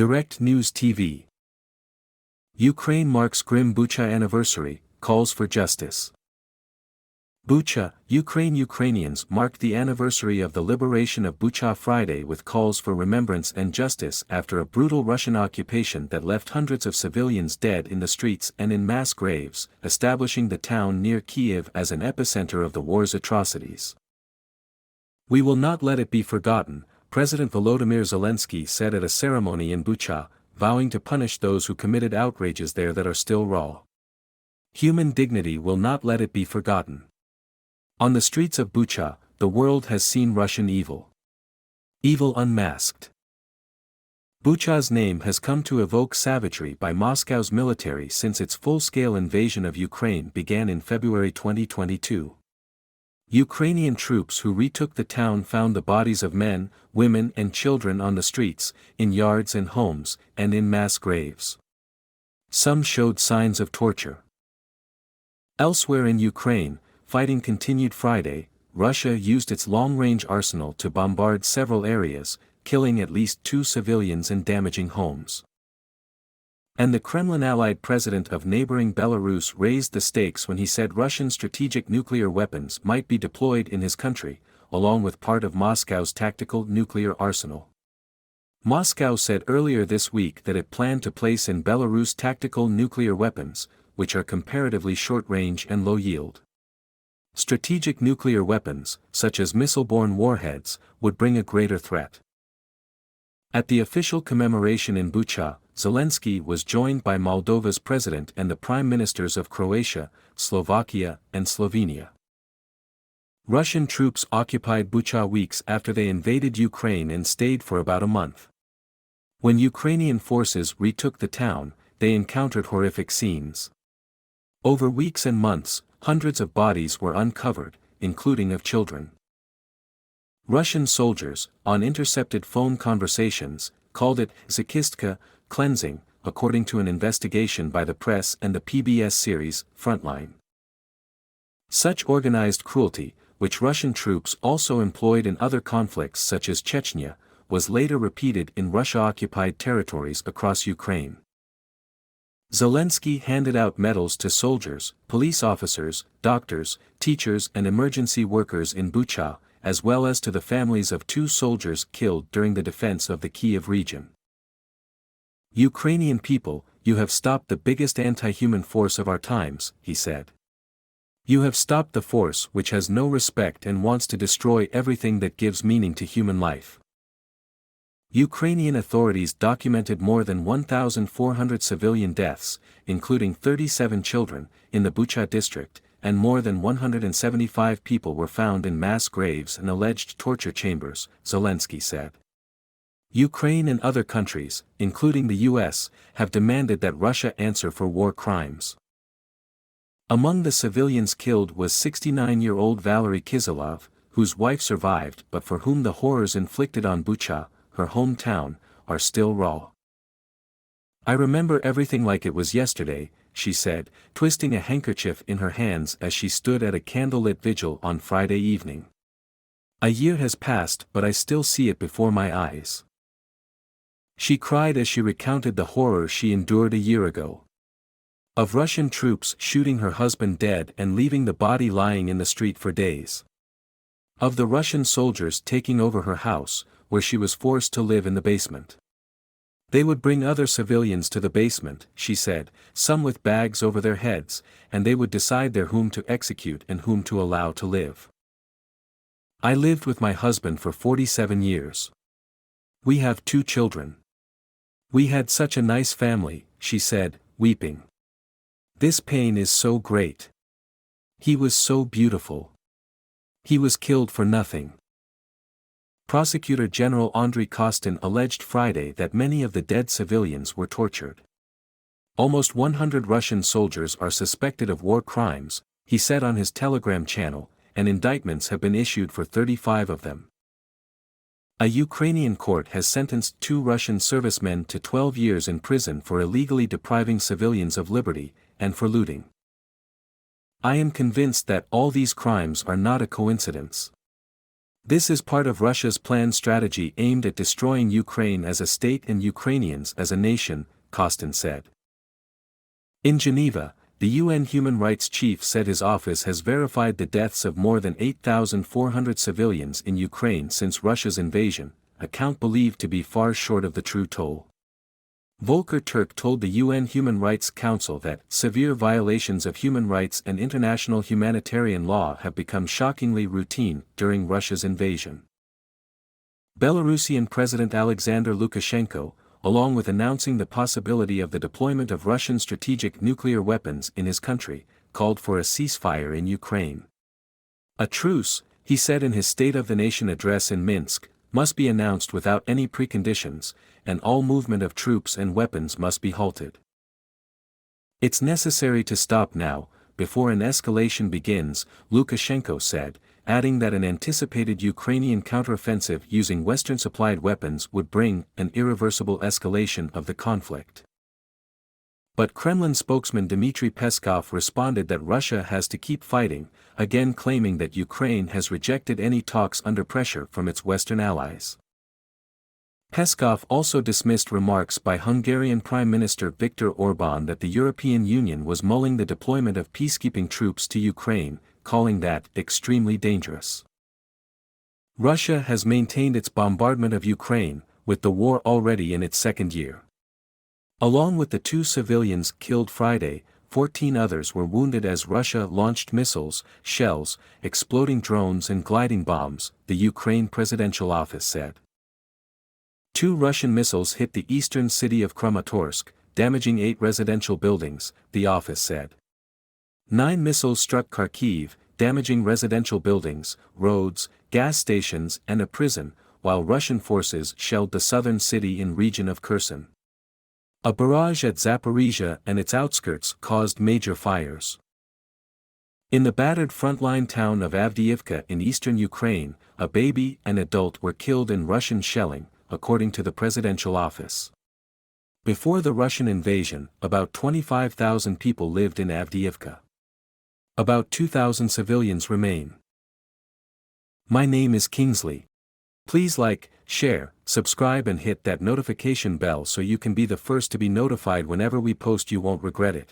Direct News TV. Ukraine marks grim Bucha anniversary, calls for justice. Bucha, Ukrainians marked the anniversary of the liberation of Bucha Friday with calls for remembrance and justice after a brutal Russian occupation that left hundreds of civilians dead in the streets and in mass graves, establishing the town near Kiev as an epicenter of the war's atrocities. "We will not let it be forgotten," President Volodymyr Zelensky said at a ceremony in Bucha, vowing to punish those who committed outrages there that are still raw. "Human dignity will not let it be forgotten." On the streets of Bucha, the world has seen Russian evil. Evil unmasked. Bucha's name has come to evoke savagery by Moscow's military since its full-scale invasion of Ukraine began in February 2022. Ukrainian troops who retook the town found the bodies of men, women and children on the streets, in yards and homes, and in mass graves. Some showed signs of torture. Elsewhere in Ukraine, fighting continued Friday. Russia used its long-range arsenal to bombard several areas, killing at least 2 civilians and damaging homes. And the Kremlin-allied president of neighboring Belarus raised the stakes when he said Russian strategic nuclear weapons might be deployed in his country, along with part of Moscow's tactical nuclear arsenal. Moscow said earlier this week that it planned to place in Belarus tactical nuclear weapons, which are comparatively short-range and low-yield. Strategic nuclear weapons, such as missile-borne warheads, would bring a greater threat. At the official commemoration in Bucha, Zelensky was joined by Moldova's president and the prime ministers of Croatia, Slovakia, and Slovenia. Russian troops occupied Bucha weeks after they invaded Ukraine and stayed for about a month. When Ukrainian forces retook the town, they encountered horrific scenes. Over weeks and months, hundreds of bodies were uncovered, including of children. Russian soldiers, on intercepted phone conversations, called it "Zakistka," cleansing, according to an investigation by the press and the PBS series, Frontline. Such organized cruelty, which Russian troops also employed in other conflicts such as Chechnya, was later repeated in Russia-occupied territories across Ukraine. Zelensky handed out medals to soldiers, police officers, doctors, teachers and emergency workers in Bucha, as well as to the families of 2 soldiers killed during the defense of the Kiev region. "Ukrainian people, you have stopped the biggest anti-human force of our times," he said. "You have stopped the force which has no respect and wants to destroy everything that gives meaning to human life." Ukrainian authorities documented more than 1,400 civilian deaths, including 37 children, in the Bucha district, and more than 175 people were found in mass graves and alleged torture chambers, Zelensky said. Ukraine and other countries, including the US, have demanded that Russia answer for war crimes. Among the civilians killed was 69-year-old Valery Kizilov, whose wife survived but for whom the horrors inflicted on Bucha, her hometown, are still raw. "I remember everything like it was yesterday," she said, twisting a handkerchief in her hands as she stood at a candlelit vigil on Friday evening. "A year has passed but I still see it before my eyes." She cried as she recounted the horror she endured a year ago. Of Russian troops shooting her husband dead and leaving the body lying in the street for days. Of the Russian soldiers taking over her house, where she was forced to live in the basement. They would bring other civilians to the basement, she said, some with bags over their heads, and they would decide there whom to execute and whom to allow to live. "I lived with my husband for 47 years. We have 2 children. We had such a nice family," she said, weeping. "This pain is so great. He was so beautiful. He was killed for nothing." Prosecutor General Andriy Kostin alleged Friday that many of the dead civilians were tortured. "Almost 100 Russian soldiers are suspected of war crimes," he said on his Telegram channel, and indictments have been issued for 35 of them. A Ukrainian court has sentenced 2 Russian servicemen to 12 years in prison for illegally depriving civilians of liberty, and for looting. "I am convinced that all these crimes are not a coincidence. This is part of Russia's planned strategy aimed at destroying Ukraine as a state and Ukrainians as a nation, Kostin said. In Geneva, the UN human rights chief said his office has verified the deaths of more than 8,400 civilians in Ukraine since Russia's invasion, a count believed to be far short of the true toll. Volker Turk told the UN Human Rights Council that severe violations of human rights and international humanitarian law have become shockingly routine during Russia's invasion. Belarusian President Alexander Lukashenko, along with announcing the possibility of the deployment of Russian strategic nuclear weapons in his country, called for a ceasefire in Ukraine. A truce, he said in his State of the Nation address in Minsk, must be announced without any preconditions, and all movement of troops and weapons must be halted. It's necessary to stop now, before an escalation begins, Lukashenko said, adding that an anticipated Ukrainian counteroffensive using Western-supplied weapons would bring an irreversible escalation of the conflict. But Kremlin spokesman Dmitry Peskov responded that Russia has to keep fighting, again claiming that Ukraine has rejected any talks under pressure from its Western allies. Peskov also dismissed remarks by Hungarian Prime Minister Viktor Orbán that the European Union was mulling the deployment of peacekeeping troops to Ukraine, calling that extremely dangerous. Russia has maintained its bombardment of Ukraine, with the war already in its second year. Along with the 2 civilians killed Friday, 14 others were wounded as Russia launched missiles, shells, exploding drones and gliding bombs, the Ukraine Presidential Office said. 2 Russian missiles hit the eastern city of Kramatorsk, damaging 8 residential buildings, the office said. 9 missiles struck Kharkiv, damaging residential buildings, roads, gas stations and a prison, while Russian forces shelled the southern city and region of Kherson. A barrage at Zaporizhia and its outskirts caused major fires. In the battered frontline town of Avdiivka in eastern Ukraine, a baby and adult were killed in Russian shelling, according to the presidential office. Before the Russian invasion, about 25,000 people lived in Avdiivka. About 2,000 civilians remain. My name is Kingsley. Please like, share, subscribe and hit that notification bell so you can be the first to be notified whenever we post. You won't regret it.